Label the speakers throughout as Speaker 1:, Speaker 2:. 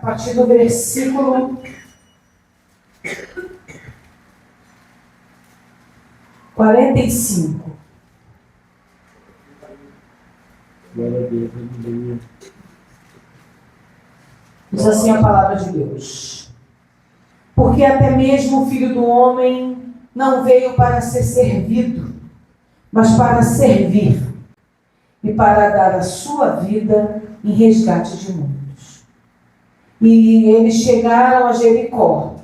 Speaker 1: partir do versículo 45.
Speaker 2: Glória a Deus, aleluia.
Speaker 1: Diz assim a palavra de Deus. Porque até mesmo o Filho do Homem não veio para ser servido, mas para servir e para dar a sua vida em resgate de muitos. E eles chegaram a Jericó.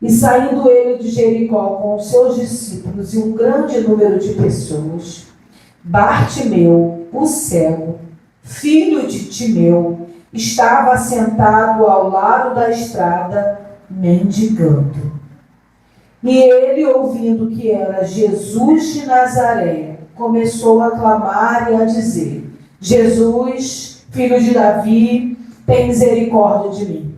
Speaker 1: E saindo ele de Jericó com os seus discípulos e um grande número de pessoas, Bartimeu, o cego, filho de Timeu, estava sentado ao lado da estrada, mendigando. E ele, ouvindo que era Jesus de Nazaré, começou a clamar e a dizer: Jesus, filho de Davi, tem misericórdia de mim.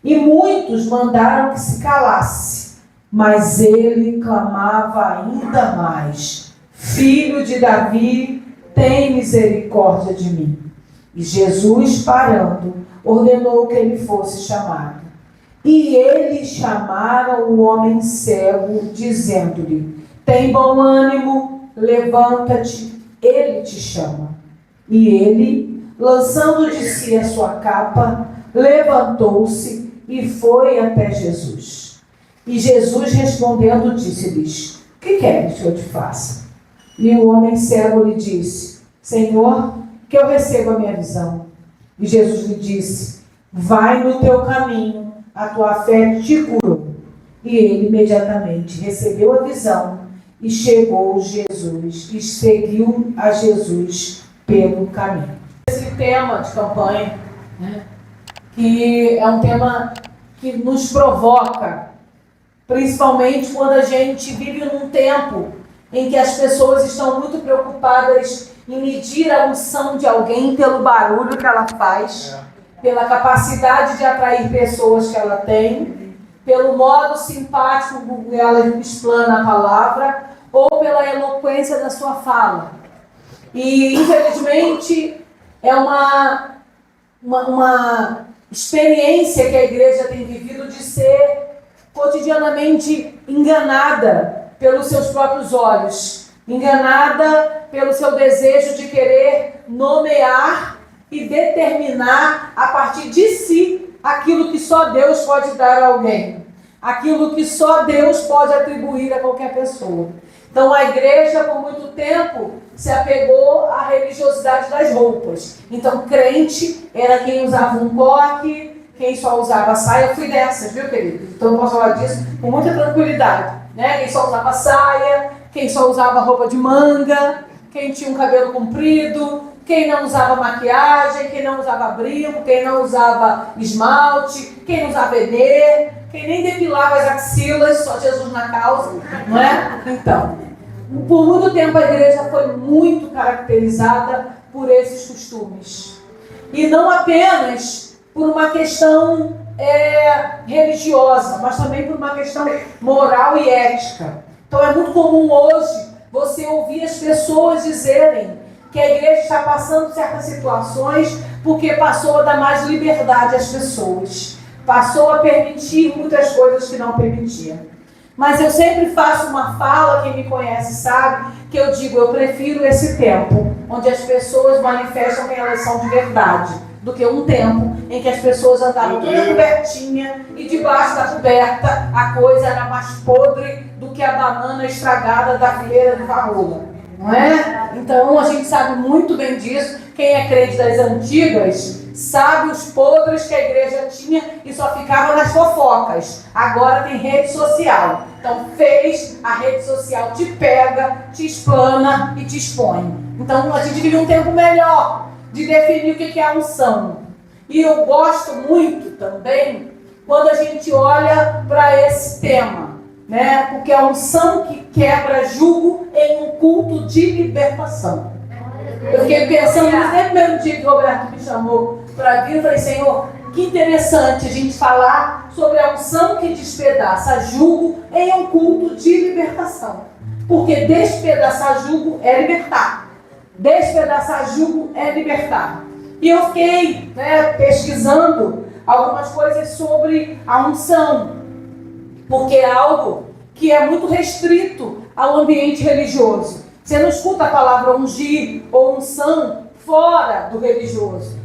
Speaker 1: E muitos mandaram que se calasse, mas ele clamava ainda mais: Filho de Davi, tem misericórdia de mim. E Jesus, parando, ordenou que ele fosse chamado. E eles chamaram o homem cego, dizendo-lhe: tem bom ânimo, levanta-te, ele te chama. E ele, lançando de si a sua capa, levantou-se e foi até Jesus. E Jesus, respondendo, disse-lhes: o que queres que eu te faça? E o homem cego lhe disse: Senhor, que eu receba a minha visão. E Jesus lhe disse: vai no teu caminho, a tua fé te curou. E ele imediatamente recebeu a visão e chegou Jesus e seguiu a Jesus pelo caminho. Esse tema de campanha, né, que é um tema que nos provoca, principalmente quando a gente vive num tempo em que as pessoas estão muito preocupadas em medir a unção de alguém pelo barulho que ela faz, pela capacidade de atrair pessoas que ela tem, pelo modo simpático com que ela explana a palavra, ou pela eloquência da sua fala. E, infelizmente, é uma experiência que a igreja tem vivido de ser cotidianamente enganada pelos seus próprios olhos, enganada pelo seu desejo de querer nomear e determinar a partir de si aquilo que só Deus pode dar a alguém, aquilo que só Deus pode atribuir a qualquer pessoa. Então a igreja por muito tempo se apegou à religiosidade das roupas. Então crente era quem usava um coque, quem só usava saia. Eu fui dessas, viu, querido? Então eu posso falar disso com muita tranquilidade, né? Quem só usava saia, quem só usava roupa de manga, quem tinha um cabelo comprido, quem não usava maquiagem, quem não usava brinco, quem não usava esmalte, quem não usava enê, quem nem depilava as axilas, só Jesus na causa, não é? Então, por muito tempo a igreja foi muito caracterizada por esses costumes. E não apenas por uma questão religiosa, mas também por uma questão moral e ética. Então é muito comum hoje você ouvir as pessoas dizerem que a igreja está passando certas situações porque passou a dar mais liberdade às pessoas, passou a permitir muitas coisas que não permitia. Mas eu sempre faço uma fala, quem me conhece sabe, que eu digo, eu prefiro esse tempo onde as pessoas manifestam quem elas são de verdade, do que um tempo em que as pessoas andavam toda cobertinha e debaixo da coberta a coisa era mais podre do que a banana estragada da fileira de varrola, não é? Então a gente sabe muito bem disso. Quem é crente das antigas sabe os podres que a igreja tinha e só ficava nas fofocas. Agora tem rede social. Então fez, a rede social te pega, te explana e te expõe. Então a gente vive um tempo melhor de definir o que é a unção. E eu gosto muito também quando a gente olha para esse tema, né? Porque a unção que quebra jugo em um culto de libertação. Eu fiquei pensando nisso desde o primeiro dia que o Roberto me chamou para vir. Eu falei, Senhor, que interessante a gente falar sobre a unção que despedaça jugo em um culto de libertação. Porque despedaçar jugo é libertar. Despedaçar jugo é libertar. E eu fiquei pesquisando algumas coisas sobre a unção, porque é algo que é muito restrito ao ambiente religioso. Você não escuta a palavra ungir ou unção fora do religioso.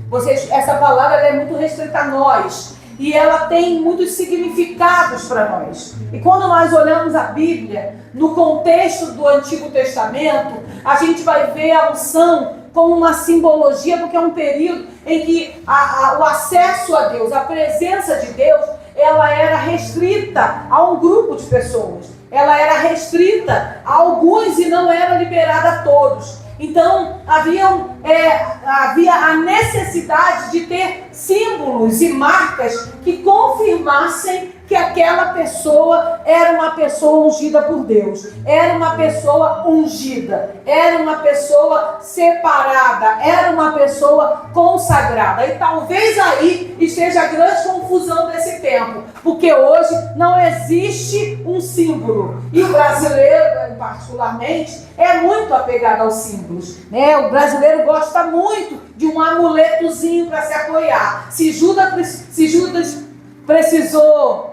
Speaker 1: Essa palavra ela é muito restrita a nós e ela tem muitos significados para nós. E quando nós olhamos a Bíblia, no contexto do Antigo Testamento, a gente vai ver a unção como uma simbologia, porque é um período em que o acesso a Deus, a presença de Deus, ela era restrita a um grupo de pessoas. Ela era restrita a alguns e não era liberada a todos. Então, havia a necessidade de ter símbolos e marcas que confirmassem que aquela pessoa era uma pessoa ungida por Deus, era uma pessoa ungida, era uma pessoa separada, era uma pessoa consagrada. E talvez aí esteja a grande confusão desse tempo, porque hoje não existe um símbolo. E o brasileiro, particularmente, é muito apegado aos símbolos, né? O brasileiro gosta muito de um amuletozinho para se apoiar. Se Judas precisou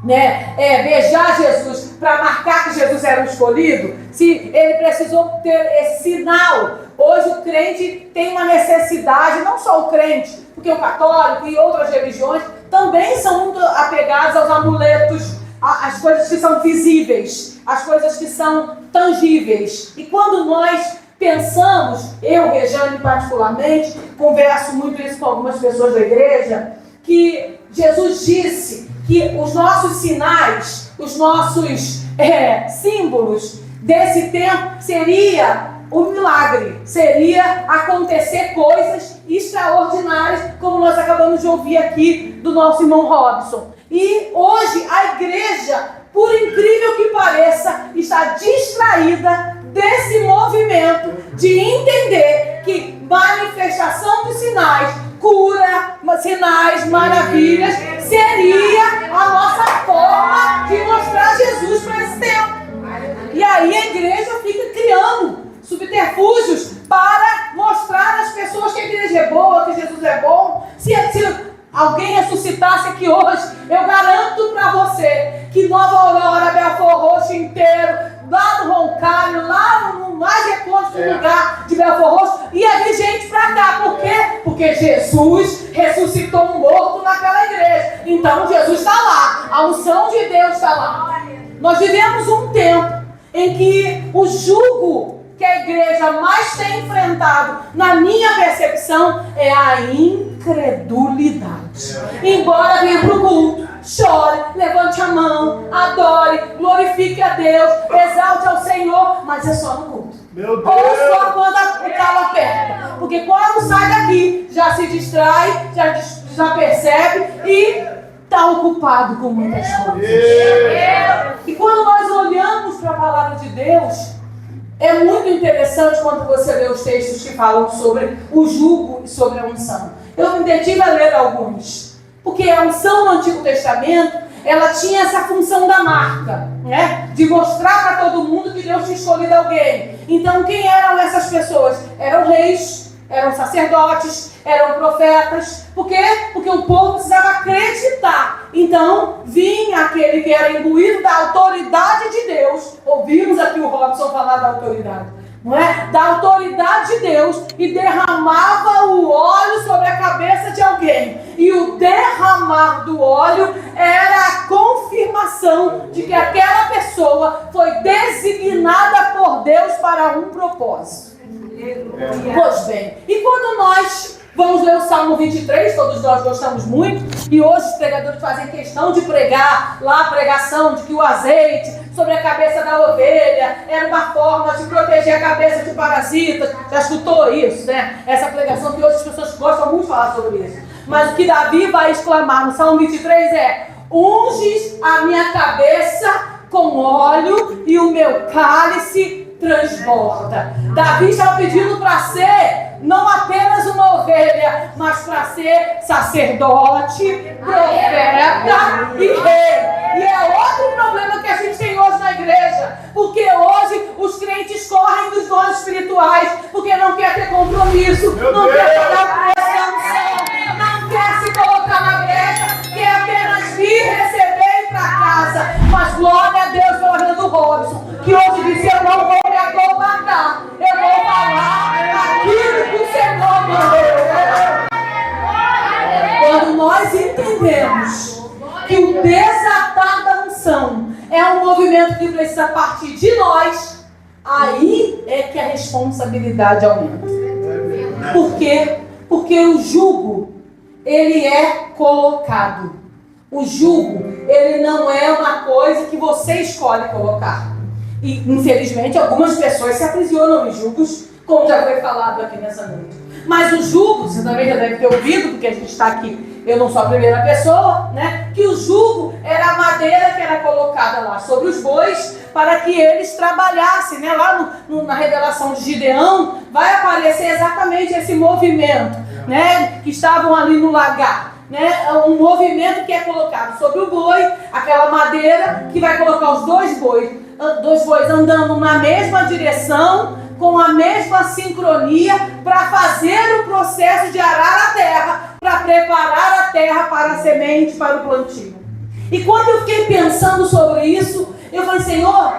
Speaker 1: beijar Jesus para marcar que Jesus era o escolhido, se ele precisou ter esse sinal. Hoje o crente tem uma necessidade, não só o crente, porque o católico e outras religiões também são muito apegados aos amuletos, às coisas que são visíveis, às coisas que são tangíveis. E quando nós pensamos, eu, Rejane, particularmente, converso muito isso com algumas pessoas da igreja, que Jesus disse que os nossos sinais, os nossos símbolos desse tempo seria o milagre, seria acontecer coisas extraordinárias, como nós acabamos de ouvir aqui do nosso irmão Robson. E hoje a igreja, por incrível que pareça, está distraída desse movimento de entender que manifestação de sinais, cura, sinais, maravilhas, seria a nossa forma de mostrar Jesus para esse tempo. E aí a igreja fica criando subterfúgios para mostrar às pessoas que a igreja é boa, que Jesus é bom. Se alguém ressuscitasse aqui hoje, eu garanto para você que Nova Aurora, Belfort Roxo inteiro, lá no Roncalho, lá no mais recôndito lugar de Belfort Roxo, ia vir gente para cá. Por quê? Porque Jesus ressuscitou um morto naquela igreja. Então Jesus está lá, a unção de Deus está lá. Nós vivemos um tempo em que o jugo que a igreja mais tem enfrentado, na minha percepção, é a incredulidade. Embora venha para o culto, chore, levante a mão, adore, glorifique a Deus, exalte ao Senhor, mas é só no culto.
Speaker 2: Meu Deus!
Speaker 1: Ou só quando o calo aperta. Porque quando sai daqui, já se distrai, já percebe e está ocupado com muitas coisas. E quando nós olhamos para a palavra de Deus, é muito interessante quando você lê os textos que falam sobre o jugo e sobre a unção. Eu me detive a ler alguns, porque a unção no Antigo Testamento, ela tinha essa função da marca, né? De mostrar para todo mundo que Deus tinha escolhido alguém. Então, quem eram essas pessoas? Eram reis, eram sacerdotes, eram profetas. Por quê? Porque o povo precisava acreditar. Então, vinha aquele que era imbuído da autoridade de Deus. Ouvimos aqui o Robson falar da autoridade, não é? Da autoridade de Deus, e derramava o óleo sobre a cabeça de alguém. E o derramar do óleo era a confirmação de que aquela pessoa foi designada por Deus para um propósito. Pois bem, e quando nós vamos ler o Salmo 23, todos nós gostamos muito, e hoje os pregadores fazem questão de pregar lá a pregação de que o azeite sobre a cabeça da ovelha era uma forma de proteger a cabeça de parasitas. Já escutou isso, né? Essa pregação que hoje as pessoas gostam muito de falar sobre isso. Mas o que Davi vai exclamar no Salmo 23 é: unges a minha cabeça com óleo e o meu cálice transborda. Davi estava pedindo para ser não apenas uma ovelha, mas para ser sacerdote, profeta e rei. E é outro problema que a gente tem hoje na igreja, porque hoje os crentes correm dos dons espirituais, porque não quer ter compromisso, não quer pagar o preço da unção, não quer se colocar entendemos que o desatar da unção é um movimento que precisa partir de nós, aí é que a responsabilidade aumenta. Por quê? Porque o jugo, ele é colocado. O jugo, ele não é uma coisa que você escolhe colocar. E, infelizmente, algumas pessoas se aprisionam em jugos, como já foi falado aqui nessa noite. Mas o jugo, você também já deve ter ouvido, porque a gente está aqui, eu não sou a primeira pessoa, né? Que o jugo era a madeira que era colocada lá sobre os bois para que eles trabalhassem, né? Lá na revelação de Gideão vai aparecer exatamente esse movimento, né? Que estavam ali no lagar. Né, um movimento que é colocado sobre o boi, aquela madeira que vai colocar os dois bois andando na mesma direção, com a mesma sincronia, para fazer o processo de arar a terra, para preparar a terra para a semente, para o plantio. E quando eu fiquei pensando sobre isso, eu falei, Senhor,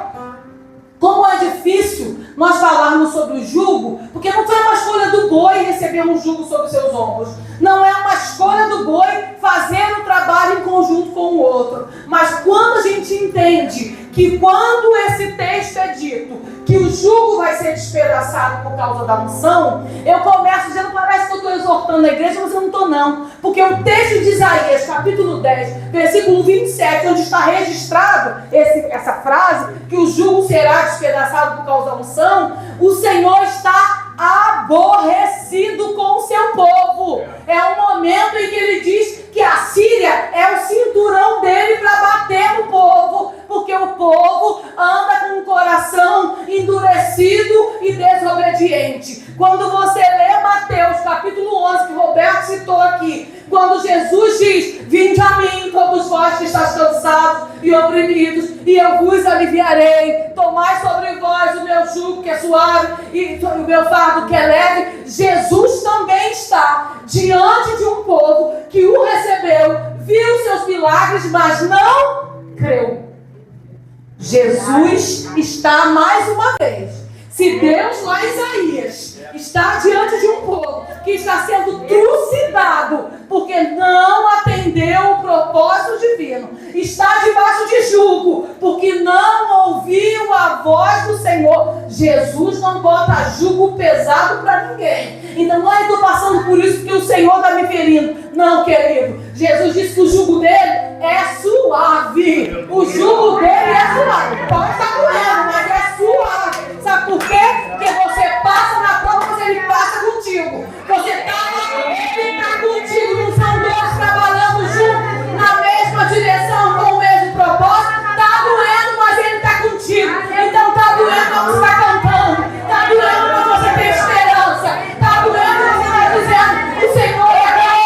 Speaker 1: como é difícil nós falarmos sobre o jugo, porque não foi uma escolha do boi receber um jugo sobre seus ombros. Não é uma escolha do boi fazer um trabalho em conjunto com o outro. Mas quando a gente entende que quando esse texto é dito que o jugo vai ser despedaçado por causa da unção, eu começo dizendo, parece que eu estou exortando a igreja, mas eu não estou não. Porque o texto de Isaías, capítulo 10, versículo 27, onde está registrado essa frase, que o jugo será despedaçado por causa da unção, o Senhor está aborrecido com o seu povo. É um momento em que ele diz que a Síria é o cinturão dele para bater no povo, porque o povo anda com o coração endurecido e desobediente. Quando você lê Mateus capítulo 11, que o Roberto citou aqui, quando Jesus diz, vinde a mim todos vós que estáis cansados e oprimidos, e eu vos aliviarei, tomai sobre vós o meu jugo que é suave e o meu fardo que é leve. Jesus também está diante de um povo que o recebeu, viu seus milagres, mas não creu. Jesus está mais uma vez. Se Deus lá em Isaías está diante de um povo que está sendo trucidado porque não atendeu o propósito divino, está debaixo de jugo porque não ouviu a voz do Senhor, Jesus não bota jugo pesado para ninguém. Então não estou passando por isso porque o Senhor está me ferindo. Não, querido, Jesus disse que o jugo dele é suave. O jugo dele é suave. Pode estar doendo, mas é suave. Sabe por quê? Porque você passa na prova, mas ele passa contigo. Você está lá, ele está contigo. Não são dois trabalhando juntos na mesma direção, com o mesmo propósito. Está doendo, mas ele está contigo. Então está doendo, mas você está cantando. Está doendo, mas você tem esperança. Está doendo, mas você está dizendo, o Senhor é bom.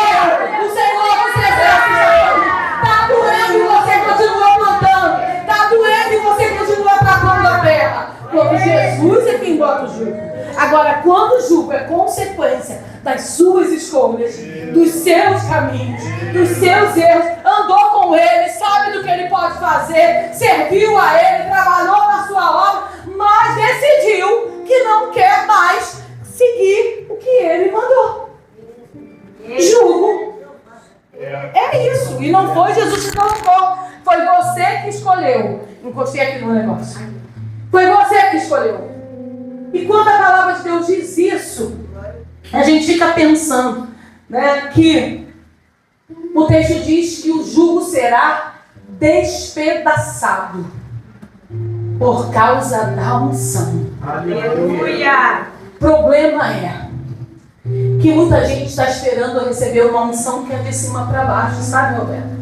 Speaker 1: O Senhor nos exerce. Está doendo e você continua plantando. Está doendo e você continua tratando a terra. Quando Jesus é quem bota o jugo. Agora, quando o jugo é consequência das suas escolhas, dos seus caminhos, dos seus erros, andou com ele, sabe do que ele pode fazer, serviu a ele, trabalhou na sua obra, mas decidiu que não quer mais seguir o que ele mandou. Jugo. É isso. E não foi Jesus que colocou, foi você que escolheu. Encostei aqui no negócio. Foi você que escolheu. E quando a palavra de Deus diz isso, a gente fica pensando, né, que o texto diz que o jugo será despedaçado por causa da unção.
Speaker 3: Aleluia!
Speaker 1: O problema é que muita gente está esperando receber uma unção que é de cima para baixo, sabe, Roberto?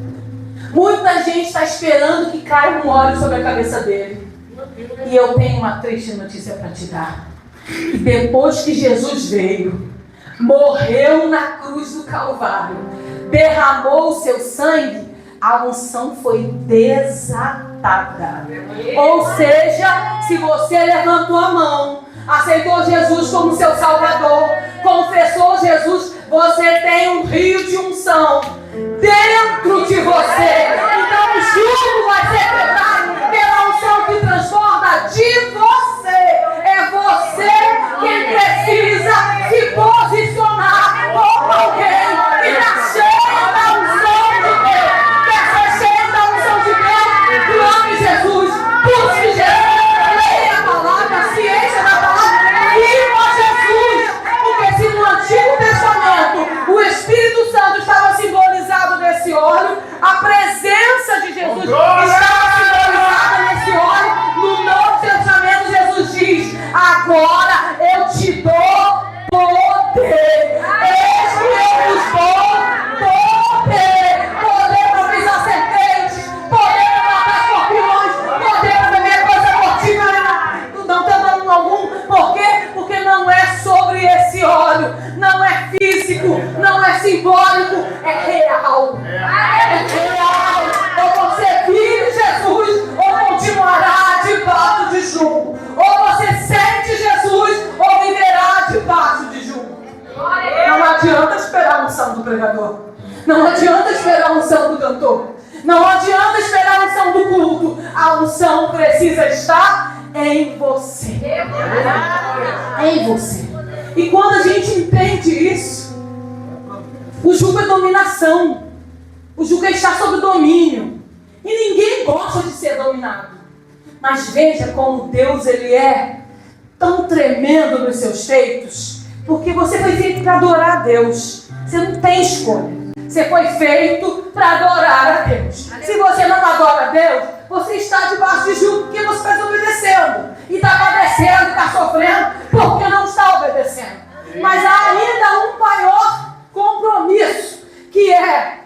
Speaker 1: Muita gente está esperando que caia um óleo sobre a cabeça dele. E eu tenho uma triste notícia para te dar. E depois que Jesus veio, morreu na cruz do Calvário, derramou o seu sangue, a unção foi desatada. Ou seja, se você levantou a mão, aceitou Jesus como seu Salvador, confessou Jesus, você tem um rio de unção dentro de você. Então o jugo vai ser quebrado pela unção que transborda de você. É você quem precisa se posicionar como alguém que está cheio da unção Não adianta esperar a unção do cantor. Não adianta esperar a unção do culto. A unção precisa estar em você. Em você. E quando a gente entende isso, o jugo é dominação. O jugo é estar sob domínio. E ninguém gosta de ser dominado. Mas veja como Deus ele é tão tremendo nos seus feitos. Porque você foi feito para adorar a Deus. Você não tem escolha. Você foi feito para adorar a Deus. Se você não adora a Deus, você está debaixo de jugo porque você está desobedecendo. E está padecendo, está sofrendo, porque não está obedecendo. Mas há ainda um maior compromisso, que é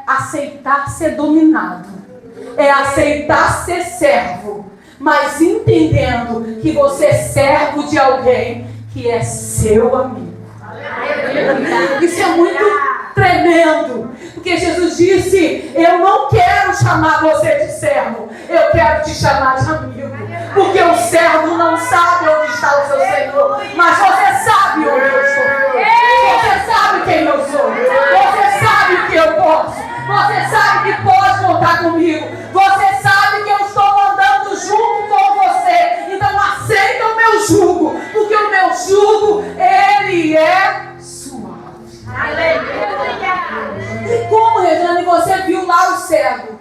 Speaker 1: aceitar ser dominado. É aceitar ser servo. Mas entendendo que você é servo de alguém que é seu amigo. Isso é muito tremendo, porque Jesus disse: eu não quero chamar você de servo, eu quero te chamar de amigo, porque o servo não sabe onde está o seu Senhor, mas você sabe onde eu sou, você sabe quem eu sou, você sabe o que eu posso, você sabe que pode contar comigo, você sabe que eu estou andando junto com você, então aceita o meu jugo, porque o meu jugo, ele é e como, Regiane, você viu lá o cego?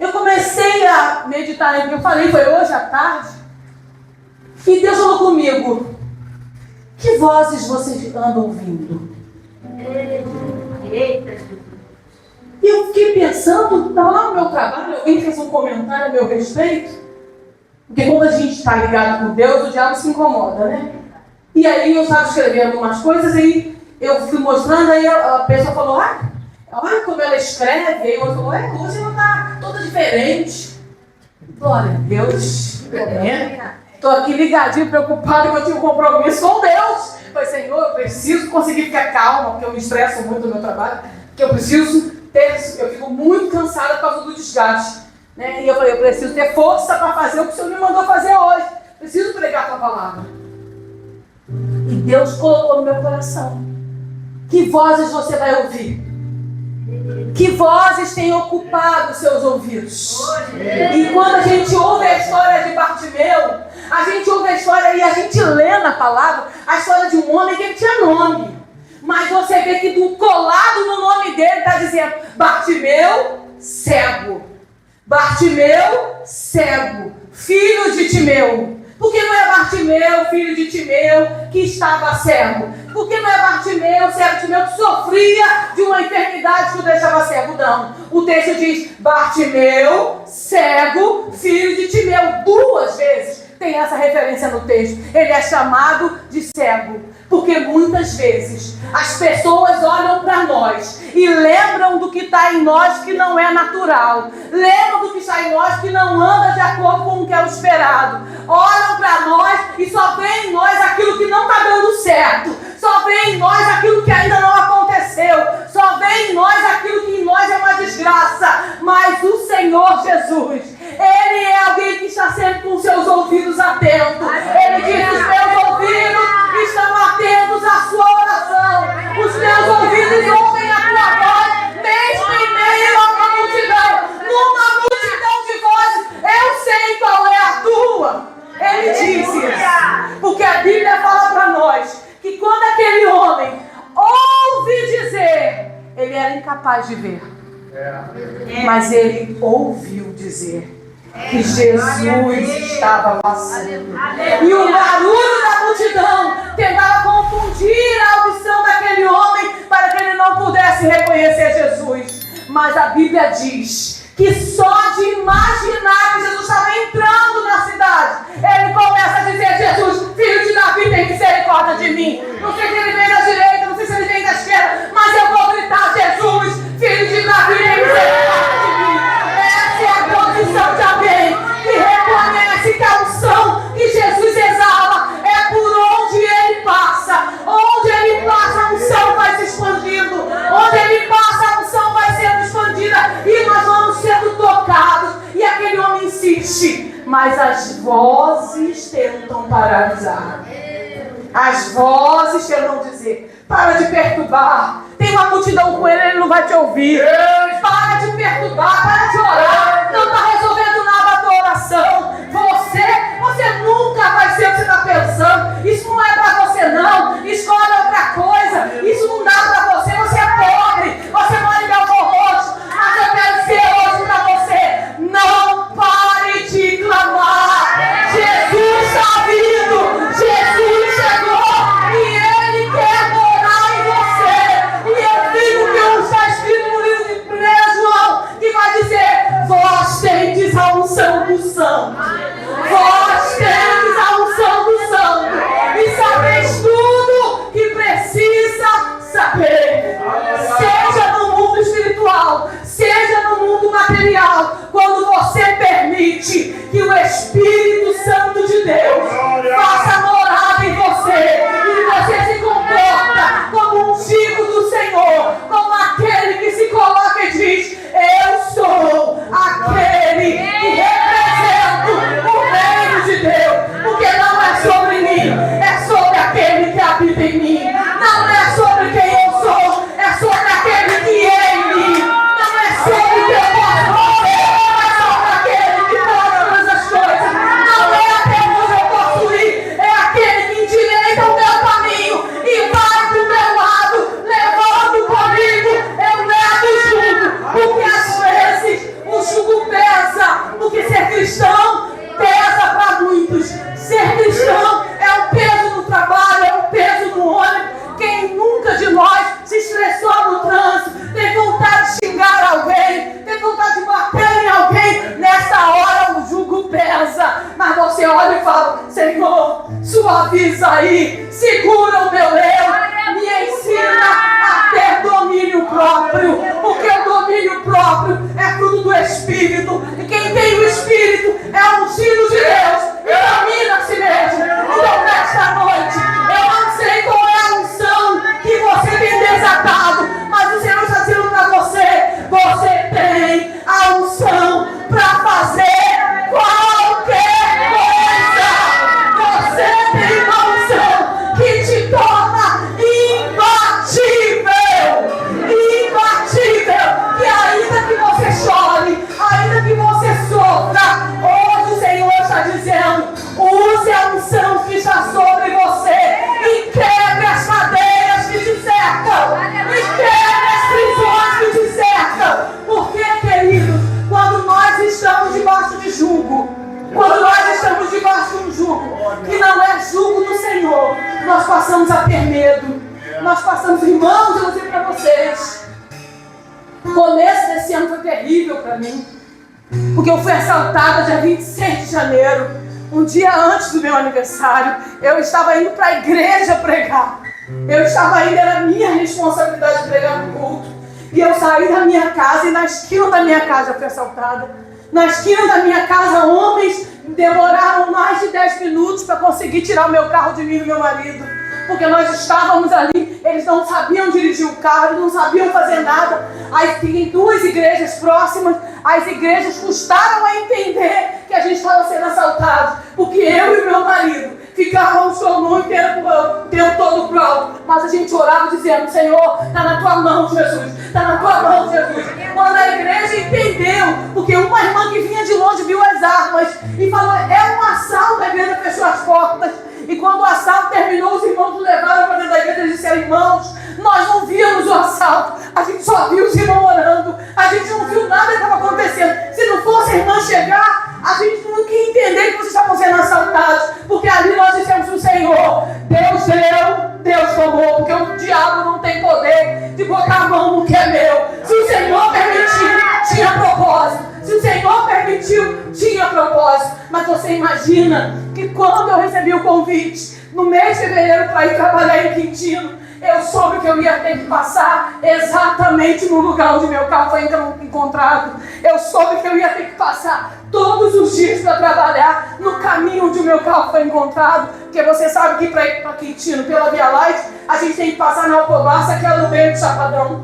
Speaker 1: Eu comecei a meditar no que eu falei, foi hoje à tarde. E Deus falou comigo: que vozes vocês andam ouvindo? E eu fiquei pensando, estava lá no meu trabalho, alguém fez um comentário a meu respeito. Porque quando a gente está ligado com Deus, o diabo se incomoda, né? E aí eu estava escrevendo algumas coisas e eu fui mostrando, aí a pessoa falou: olha como ela escreve. Aí eu falou: hoje ela está toda diferente. Glória a Deus. Estou aqui ligadinho, preocupado, que eu tinha um compromisso com Deus. Falei: Senhor, eu preciso conseguir ficar calma, porque eu me estresso muito no meu trabalho, porque eu preciso eu fico muito cansada por causa do desgaste. Né? E eu falei: eu preciso ter força para fazer o que o Senhor me mandou fazer hoje. Preciso pregar a tua palavra. E Deus colocou no meu coração: que vozes você vai ouvir? Que vozes têm ocupado seus ouvidos? E quando a gente ouve a história de Bartimeu, a gente ouve a história e a gente lê na palavra a história de um homem que ele tinha nome. Mas você vê que colado no nome dele está dizendo: Bartimeu, cego. Bartimeu, cego. Filho de Timeu. Por que não é Bartimeu, filho de Timeu, que estava cego? Por que não é Bartimeu, servo de Timeu, que sofria de uma enfermidade que o deixava cego? Não. O texto diz: Bartimeu, cego, filho de Timeu. 2 vezes tem essa referência no texto. Ele é chamado de cego. Porque muitas vezes as pessoas olham para nós e lembram do que está em nós que não é natural. Lembram do que está em nós que não anda de acordo com o que é o esperado. Olham para nós e só vê em nós aquilo que não está dando certo. Só vê em nós aquilo que ainda não aconteceu. Só vê em nós aquilo que em nós é uma desgraça. Mas o Senhor Jesus, Ele é alguém que está sempre com seus ouvidos atentos. Ele diz: os meus ouvidos estão atentos à sua oração. Os meus ouvidos ouvem a tua voz, mesmo em meio a uma multidão. Numa multidão de vozes, eu sei qual é a tua. Ele disse isso. Porque a Bíblia fala para nós que quando aquele homem ouve dizer, ele era incapaz de ver. Mas ele ouviu dizer que Jesus estava passando. E o barulho da multidão tentava confundir a audição daquele homem para que ele não pudesse reconhecer Jesus. Mas a Bíblia diz que só de imaginar que Jesus estava entrando na cidade, ele começa a dizer: Jesus, filho de Davi, tem misericórdia de mim. Não sei se ele vem da direita, não sei se ele vem da esquerda, mas eu vou gritar: Jesus, filho de Davi, tem misericórdia de mim. Essa é a condição de alguém que reconhece que a unção que Jesus exala é por onde ele passa. Onde ele passa, a unção vai se expandindo. Onde ele passa, a unção vai sendo expandida. E nós vamos sendo tocados. E aquele homem insiste. Mas as vozes tentam paralisar. As vozes tentam dizer: para de perturbar. Tem tem uma multidão com ele não vai te ouvir. Para de perturbar, para de orar. Não está resolvendo nada a tua oração. Você nunca vai ser o que você está pensando. Isso não é para você não. Escolhe outra coisa. Isso não dá para você. Você é pobre. Você mora em Belfor Roxo. Mas eu quero ser hoje para você. Não pare de clamar. Jesus está vindo. Jesus chegou. E Ele quer morar em você. E eu digo que está escrito no livro de 1 João, que vai dizer: vós tendes a unção do santo. Vós tendes a unção do santo. E sabeis tudo que precisa saber. Seja no mundo espiritual, seja no mundo material. Quando você permite que o Espírito Santo de Deus faça morada em você, e você se comporta como um ungido do Senhor, como aquele que se coloca e diz: eu sou aquele que represento o reino de Deus, porque não é sobre mim, é sobre aquele que habita em mim. Não é sobre quem eu sou, é sobre aquele que é em mim. Não é sobre o que eu posso fazer, é sobre aquele que pode todas as coisas. Não é até onde eu posso ir, é aquele que endireita o meu caminho e vai do meu lado, levando comigo. Eu levo o jugo, porque às vezes o jugo pesa, porque ser cristão pesa para muitos. Ser cristão é um peso no trabalho, é um peso no ônibus. Quem nunca de nós se estressou no trânsito, tem vontade de xingar alguém, tem vontade de bater em alguém? Nessa hora o jugo pesa, mas você olha e fala: Senhor, suaviza aí, segura o meu eu, me ensina a ter domínio próprio, porque o domínio próprio é fruto do Espírito, e quem tem o Espírito é um filho de Deus e domina a si mesmo. Então nesta noite, eu não sei qual é a unção que você tem desatado, mas o Senhor está dizendo para você: você tem a unção para fazer qualquer coisa. Você tem uma unção que te torna imbatível. Imbatível. Que ainda que você chore, ainda que você sofra, hoje o Senhor está dizendo: use a unção que está sobre você e quebre as cadeias que te cercam, e quebre as prisões que te cercam. Porque, queridos, quando nós estamos debaixo de jugo, quando nós estamos debaixo de um jugo que não é jugo do Senhor, nós passamos a ter medo. Nós passamos, irmãos, eu vou dizer para vocês, o começo desse ano foi terrível para mim, porque eu fui assaltada dia 26 de janeiro, um dia antes do meu aniversário. Eu estava indo para a igreja pregar. Eu estava indo, era minha responsabilidade pregar no culto. E eu saí da minha casa e na esquina da minha casa eu fui assaltada. Na esquina da minha casa, homens demoraram mais de 10 minutos para conseguir tirar o meu carro de mim e do meu marido. Porque nós estávamos ali, eles não sabiam dirigir o carro, eles não sabiam fazer nada. Aí tem duas igrejas próximas, as igrejas custaram a entender que a gente estava sendo assaltado, porque eu e meu marido ficávamos com a mão inteira o tempo todo pronto, mas a gente orava dizendo: Senhor, está na tua mão, Jesus, está na tua mão, Jesus. Quando a igreja entendeu, porque uma irmã que vinha de longe viu as armas e falou: é um assalto, a igreja fechou as portas. E quando o assalto terminou, os irmãos nos levaram para dentro da igreja e disseram: irmãos, nós não víamos o assalto, a gente só viu os irmãos orando, a gente não viu nada que estava acontecendo. Se não fosse a irmã chegar, a gente nunca ia entender que vocês estavam sendo assaltados, porque ali nós dissemos para o Senhor: Deus deu, Deus tomou, porque o diabo não tem poder de botar a mão no que é meu. Se o Senhor permitiu, tinha propósito. Se o Senhor permitiu, tinha propósito. Mas você imagina que quando eu recebi o convite, no mês de fevereiro, para ir trabalhar em Quintino, eu soube que eu ia ter que passar exatamente no lugar onde meu carro foi encontrado. Eu soube que eu ia ter que passar todos os dias para trabalhar no caminho onde o meu carro foi encontrado. Porque você sabe que para ir para Quintino, pela Via Light, a gente tem que passar na Alcobaça, que é no meio do Chapadão.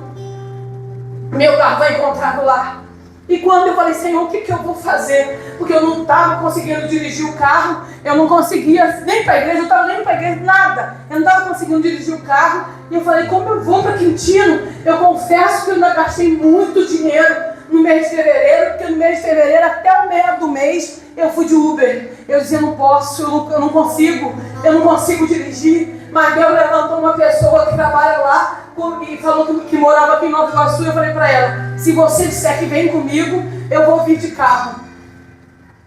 Speaker 1: Meu carro foi encontrado lá. E E quando eu falei, Senhor, o que eu vou fazer? Porque eu não estava conseguindo dirigir o carro, eu não conseguia nem para a igreja, eu não estava nem para a igreja, nada. Eu não estava conseguindo dirigir o carro. E eu falei, como eu vou para Quintino? Eu confesso que eu ainda gastei muito dinheiro no mês de fevereiro, porque no mês de fevereiro, até o meio do mês, eu fui de Uber. Eu dizia, não posso, eu não consigo dirigir. Mas Deus levantou uma pessoa que trabalha lá e falou que morava aqui em Nova Iguaçu. Eu falei para ela, se você disser que vem comigo, eu vou vir de carro.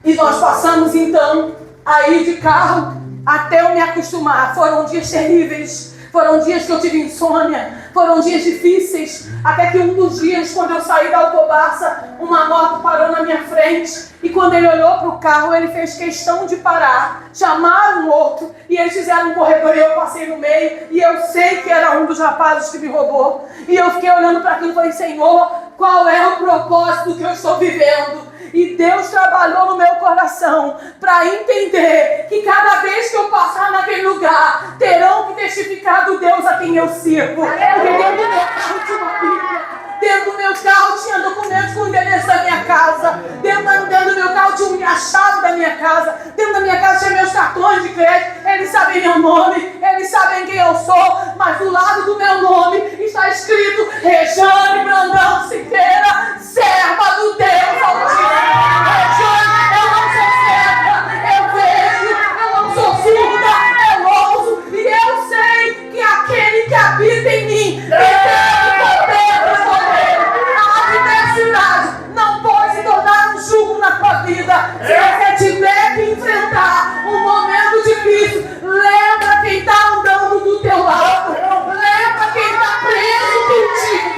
Speaker 1: E nós passamos então a ir de carro até eu me acostumar. Foram dias terríveis, foram dias que eu tive insônia, foram dias difíceis, até que um dos dias, quando eu saí da Alcobaça, uma moto parou na minha frente, e quando ele olhou para o carro, ele fez questão de parar, chamaram um outro, e eles fizeram um corredor, e eu passei no meio, e eu sei que era um dos rapazes que me roubou, e eu fiquei olhando para aquilo e falei, Senhor, qual é o propósito que eu estou vivendo? E Deus trabalhou no meu coração para entender que cada vez que eu passar naquele lugar, terão que testificar do Deus a quem eu sirvo. Porque dentro do meu carro tinha uma Bíblia, dentro do meu carro tinha documentos com o endereço da minha casa, dentro do meu carro tinha a chave da minha casa, dentro da minha casa tinha meus cartões de crédito, eles sabem meu nome, eles sabem quem eu sou, mas do lado do meu nome está escrito Rejane Brandão Siqueira, serva do Deus Altíssimo. Rejane, eu não sou cega, eu vejo, eu não sou surda, eu ouço, e eu sei que aquele que habita em mim, que tem poder do poder, a adversidade não pode se tornar um jugo na tua vida. Se você tiver que enfrentar um momento difícil, lembra quem está andando do teu lado, lembra quem está preso contigo.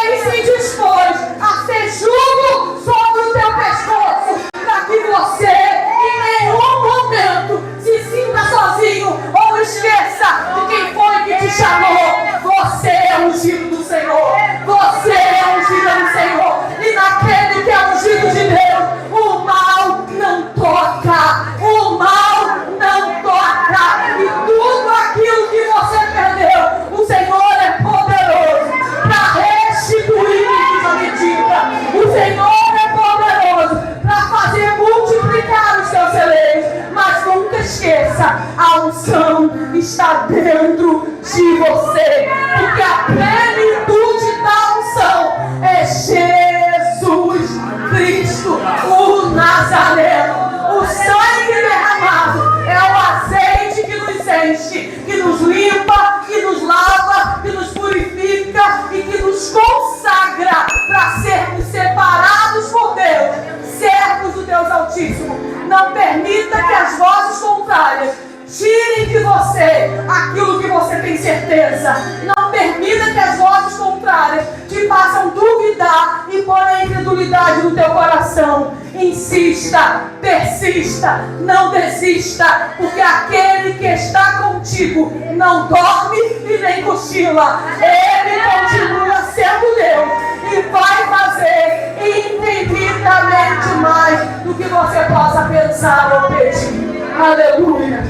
Speaker 1: Ele se dispôs a ser jugo sobre o teu pescoço, para que você em nenhum momento se sinta sozinho ou esqueça de quem foi que te chamou. Você é ungido do Senhor, você é ungida do Senhor, e naquele que é ungido de Deus, o mal não toca, o mal não toca, e tudo aquilo que você perdeu, o Senhor é poderoso para restituir a medida. O Senhor é poderoso para fazer multiplicar os seus celeiros, mas nunca esqueça, a unção está dentro de você, porque a plenitude da unção é Jesus Cristo, o Nazareno. O sangue derramado é o azeite que nos enche, que nos limpa, que nos lava, que nos purifica e que nos consagra para sermos separados por Deus, servos do Deus Altíssimo. Não permita que as vozes contrárias tirem de você aquilo que você tem certeza. Não permita que as vozes contrárias te façam duvidar e pôr a incredulidade no teu coração. Insista, persista, não desista, porque aquele que está contigo não dorme e nem cochila. Ele continua sendo Deus e vai fazer infinitamente mais do que você possa pensar ou pedir. Aleluia.